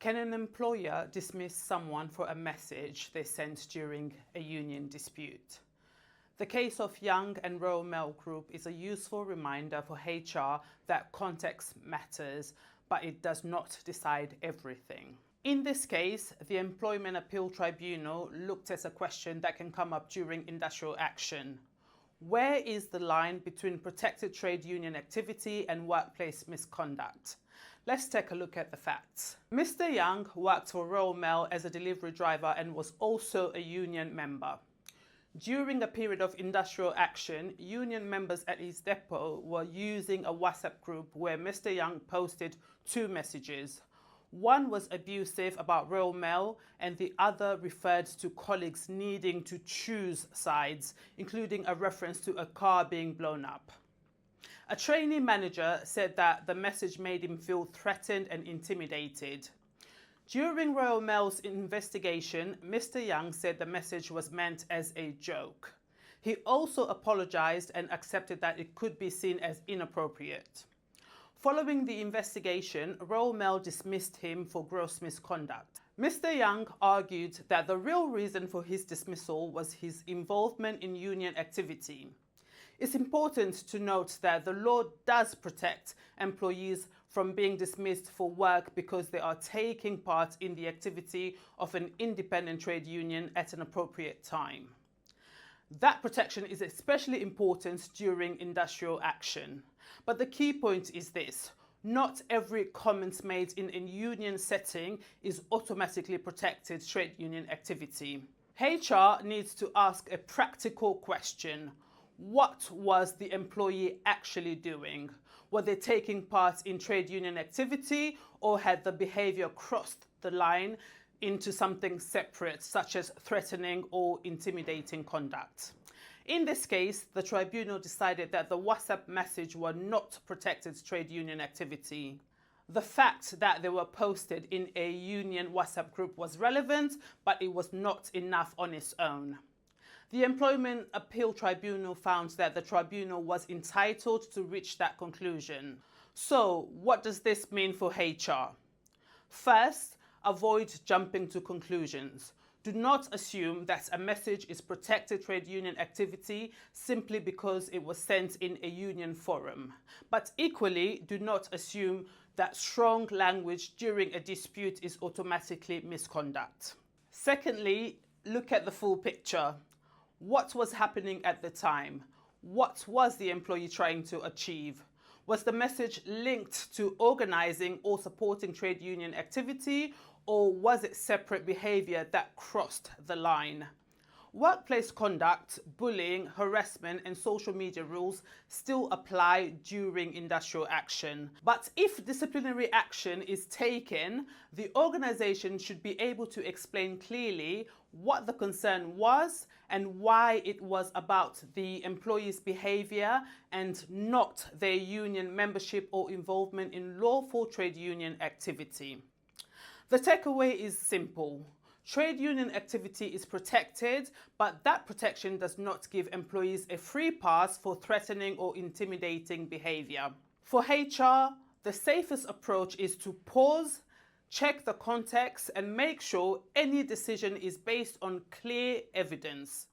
Can an employer dismiss someone for a message they sent during a union dispute? The case of Young and Royal Mail Group is a useful reminder for HR that context matters, but it does not decide everything. In this case, the Employment Appeal Tribunal looked at a question that can come up during industrial action. Where is the line between protected trade union activity and workplace misconduct? Let's take a look at the facts. Mr. Young worked for Royal Mail as a delivery driver and was also a union member. During a period of industrial action, union members at his depot were using a WhatsApp group where Mr. Young posted two messages. One was abusive about Royal Mail and the other referred to colleagues needing to choose sides, including a reference to a car being blown up. A trainee manager said that the message made him feel threatened and intimidated. During Royal Mail's investigation, Mr. Young said the message was meant as a joke. He also apologized and accepted that it could be seen as inappropriate. Following the investigation, Royal Mail dismissed him for gross misconduct. Mr. Young argued that the real reason for his dismissal was his involvement in union activity. It's important to note that the law does protect employees from being dismissed for work because they are taking part in the activity of an independent trade union at an appropriate time. That protection is especially important during industrial action. But the key point is this: not every comment made in a union setting is automatically protected trade union activity. HR needs to ask a practical question. What was the employee actually doing? Were they taking part in trade union activity, or had the behavior crossed the line into something separate, such as threatening or intimidating conduct? In this case, the tribunal decided that the WhatsApp message were not protected trade union activity. The fact that they were posted in a union WhatsApp group was relevant, but it was not enough on its own. The Employment Appeal Tribunal found that the tribunal was entitled to reach that conclusion. So, what does this mean for HR? First, avoid jumping to conclusions. Do not assume that a message is protected trade union activity simply because it was sent in a union forum. But equally, do not assume that strong language during a dispute is automatically misconduct. Secondly, look at the full picture. What was happening at the time? What was the employee trying to achieve? Was the message linked to organizing or supporting trade union activity, or was it separate behavior that crossed the line? Workplace conduct, bullying, harassment, and social media rules still apply during industrial action. But if disciplinary action is taken, the organization should be able to explain clearly what the concern was and why it was about the employee's behavior and not their union membership or involvement in lawful trade union activity. The takeaway is simple. Trade union activity is protected, but that protection does not give employees a free pass for threatening or intimidating behavior. For HR, the safest approach is to pause, check the context, and make sure any decision is based on clear evidence.